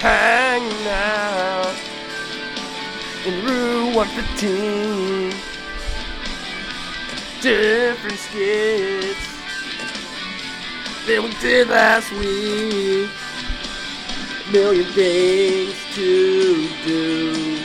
hanging out in Route 115. Different skits than we did last week. Million things to do,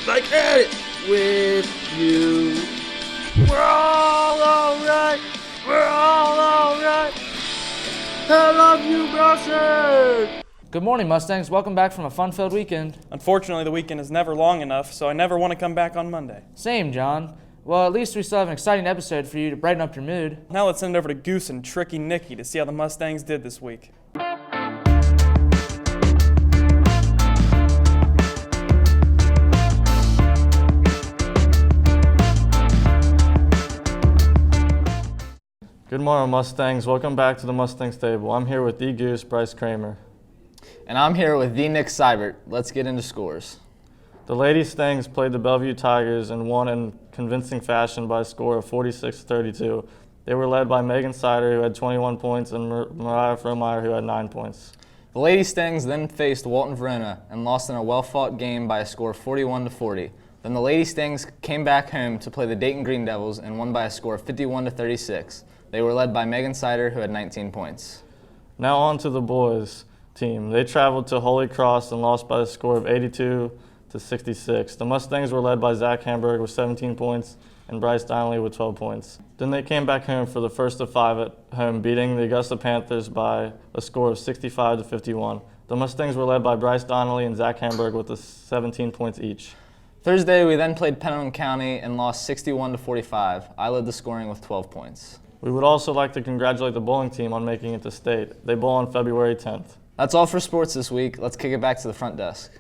like edit with you. We're all alright. We're all alright. I love you, Bronson. Good morning, Mustangs. Welcome back from a fun-filled weekend. Unfortunately, the weekend is never long enough, so I never want to come back on Monday. Same, John. Well, at least we still have an exciting episode for you to brighten up your mood. Now let's send it over to Goose and Tricky Nicky to see how the Mustangs did this week. Good morning, Mustangs. Welcome back to the Mustang Stable. I'm here with the Goose, Bryce Kramer. And I'm here with the Nick Seibert. Let's get into scores. The Lady Stangs played the Bellevue Tigers and won in convincing fashion by a score of 46-32. They were led by Megan Sider, who had 21 points, and Mariah Frohmeyer, who had 9 points. The Lady Stangs then faced Walton Verona and lost in a well-fought game by a score of 41-40. Then the Lady Stangs came back home to play the Dayton Green Devils and won by a score of 51-36. They were led by Megan Sider, who had 19 points. Now on to the boys team. They traveled to Holy Cross and lost by a score of 82-66. The Mustangs were led by Zach Hamburg with 17 points and Bryce Donnelly with 12 points. Then they came back home for the first of 5 at home, beating the Augusta Panthers by a score of 65-51. The Mustangs were led by Bryce Donnelly and Zach Hamburg with 17 points each. Thursday, we then played Pendleton County and lost 61-45. I led the scoring with 12 points. We would also like to congratulate the bowling team on making it to state. They bowl on February 10th. That's all for sports this week. Let's kick it back to the front desk.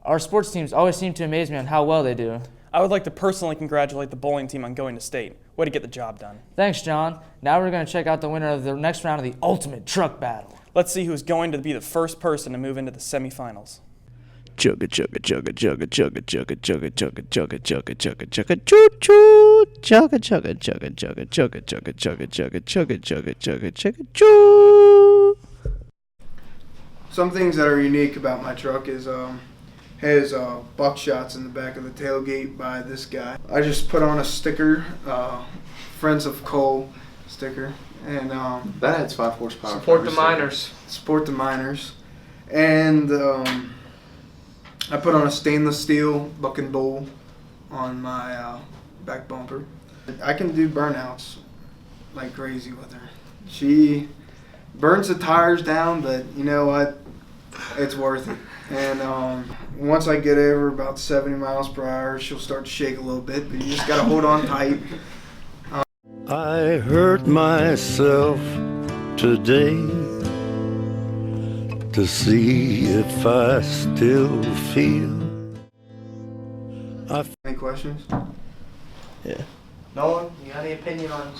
Our sports teams always seem to amaze me on how well they do. I would like to personally congratulate the bowling team on going to state. Way to get the job done. Thanks, John. Now we're going to check out the winner of the next round of the Ultimate Truck Battle. Let's see who's going to be the first person to move into the semifinals. Chugga chugga chugga chugga chugga chugga chugga chugga chugga chugga chugga chugga choo choo chugga chugga chugga chugga chugga chugga chugga chugga chugga chugga chugga chugga choo. Some things that are unique about my truck is has buckshots in the back of the tailgate by this guy. I just put on a sticker, Friends of Coal sticker, and that adds 5 horsepower. Support the miners, and I put on a stainless steel buck and bowl on my back bumper. I can do burnouts like crazy with her. She burns the tires down, but you know what? It's worth it. And once I get over about 70 miles per hour, she'll start to shake a little bit, but you just got to hold on tight. I hurt myself today to see if I still feel. Any questions? Yeah. Nolan, you got any opinion on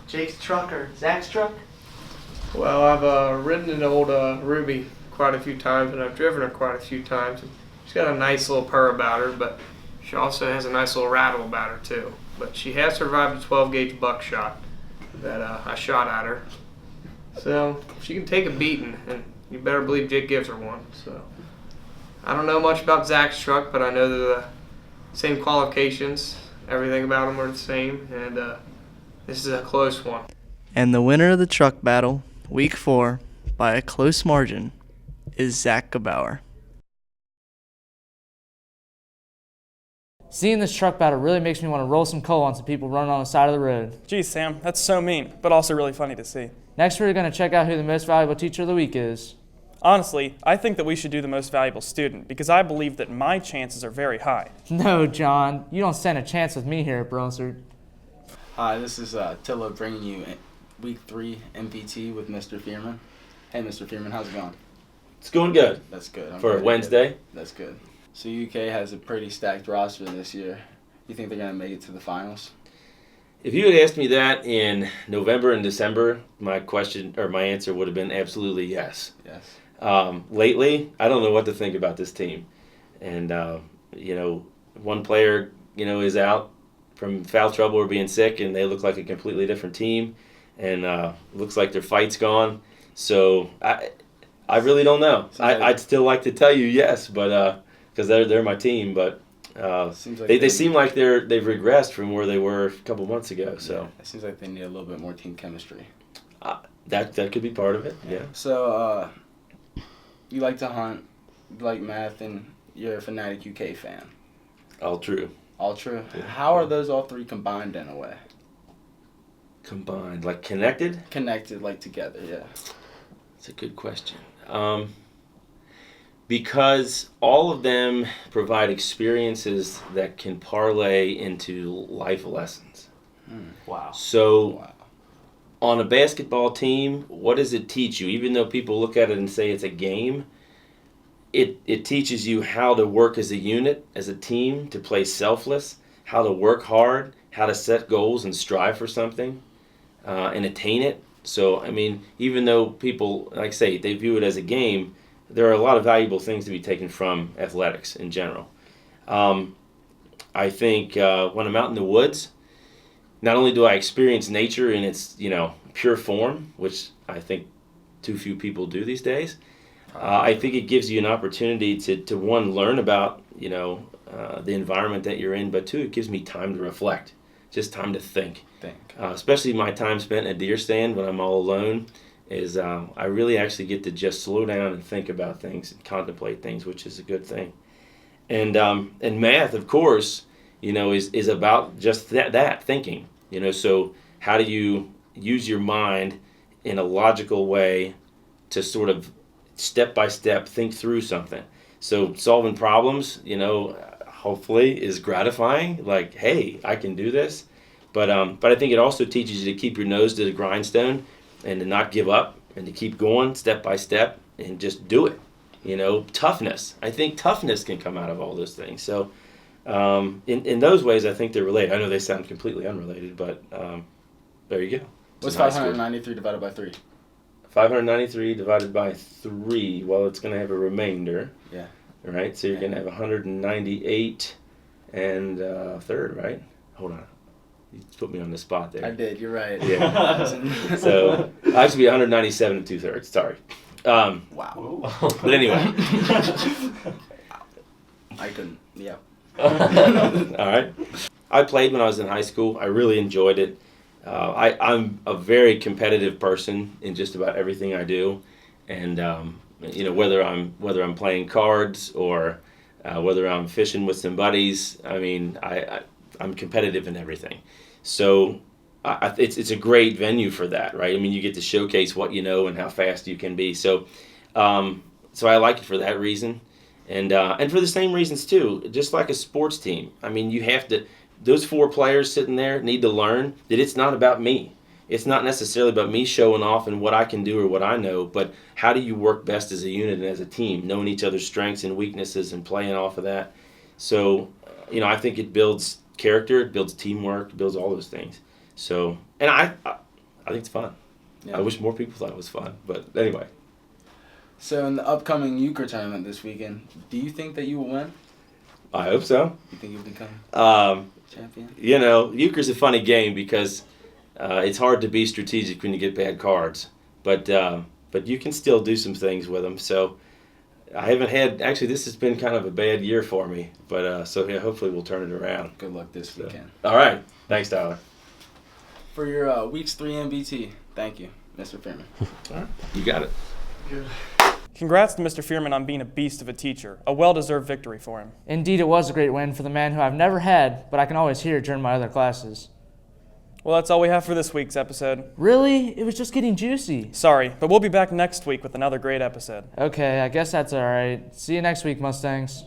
Jake's truck or Zach's truck? Well, I've ridden an old Ruby quite a few times, and I've driven her quite a few times. She's got a nice little purr about her, but she also has a nice little rattle about her too. But she has survived a 12-gauge buckshot that I shot at her. So she can take a beating, and you better believe Jake gives her one. So I don't know much about Zach's truck, but I know they're the same qualifications. Everything about them are the same, and this is a close one. And the winner of the truck battle, week 4, by a close margin, is Zach Gebauer. Seeing this truck battle really makes me want to roll some coal on some people running on the side of the road. Geez, Sam, that's so mean, but also really funny to see. Next, we're going to check out who the most valuable teacher of the week is. Honestly, I think that we should do the most valuable student because I believe that my chances are very high. No, John, you don't stand a chance with me here at Brunswick. Hi, this is Tilla bringing you week 3 MPT with Mr. Fearman. Hey, Mr. Fearman, how's it going? It's going good. That's good. I'm For really Wednesday? Good. That's good. So UK has a pretty stacked roster this year. You think they're going to make it to the finals? If you had asked me that in November and December, my answer would have been absolutely yes. Yes. Lately, I don't know what to think about this team. And, one player, is out from foul trouble or being sick, and they look like a completely different team. And looks like their fight's gone. So I really don't know. Like, I'd still like to tell you yes, but because they're my team, but seems like they seem like they've regressed from where they were a couple months ago. So it seems like they need a little bit more team chemistry. that could be part of it. Yeah. So you like to hunt, you like math, and you're a fanatic UK fan. All true. All true. Yeah. How are those all three combined in a way? Combined, like connected? Connected, like together, yeah. That's a good question. Because all of them provide experiences that can parlay into life lessons. Wow. So on a basketball team, what does it teach you? Even though people look at it and say it's a game, it teaches you how to work as a unit, as a team, to play selfless, how to work hard, how to set goals and strive for something and attain it. So, I mean, even though people, like I say, they view it as a game, there are a lot of valuable things to be taken from athletics in general. I think when I'm out in the woods, not only do I experience nature in its, pure form, which I think too few people do these days, I think it gives you an opportunity to one, learn about, the environment that you're in, but two, it gives me time to reflect, just time to think. Especially my time spent in a deer stand when I'm all alone is I really actually get to just slow down and think about things and contemplate things, which is a good thing. And math, of course, is about just that thinking. So how do you use your mind in a logical way to sort of step by step think through something? So solving problems, hopefully is gratifying. Like, hey, I can do this. But I think it also teaches you to keep your nose to the grindstone and to not give up and to keep going step by step and just do it. Toughness. I think toughness can come out of all those things. So in those ways, I think they're related. I know they sound completely unrelated, but there you go. What's 593 divided by 3? 593 divided by 3, well, it's going to have a remainder. Yeah. Right? So you're going to have 198 and a third, right? Hold on. You put me on the spot there. I did. You're right. Yeah. So I should be 197 and 2/3. Sorry. Wow. But anyway. I couldn't. Yeah. All right. I played when I was in high school. I really enjoyed it. I'm a very competitive person in just about everything I do, and whether I'm playing cards or whether I'm fishing with some buddies. I mean, I'm competitive in everything. So it's a great venue for that, right? I mean, you get to showcase what you know and how fast you can be. So I like it for that reason, and for the same reasons too. Just like a sports team, I mean, you have to. Those 4 players sitting there need to learn that it's not about me. It's not necessarily about me showing off and what I can do or what I know, but how do you work best as a unit and as a team, knowing each other's strengths and weaknesses and playing off of that. So, I think it builds character, it builds teamwork, it builds all those things. So, and I think it's fun. Yeah. I wish more people thought it was fun, but anyway. So in the upcoming euchre tournament this weekend, do you think that you will win? I hope so. You think you'll become champion? Euchre's a funny game because it's hard to be strategic when you get bad cards, but you can still do some things with them. So I haven't had, actually this has been kind of a bad year for me, but hopefully we'll turn it around. Good luck this weekend. All right. Thanks, Tyler. For your week's 3 MBT, thank you, Mr. Fearman. All right. You got it. Good. Congrats to Mr. Fearman on being a beast of a teacher. A well-deserved victory for him. Indeed, it was a great win for the man who I've never had, but I can always hear during my other classes. Well, that's all we have for this week's episode. Really? It was just getting juicy. Sorry, but we'll be back next week with another great episode. Okay, I guess that's all right. See you next week, Mustangs.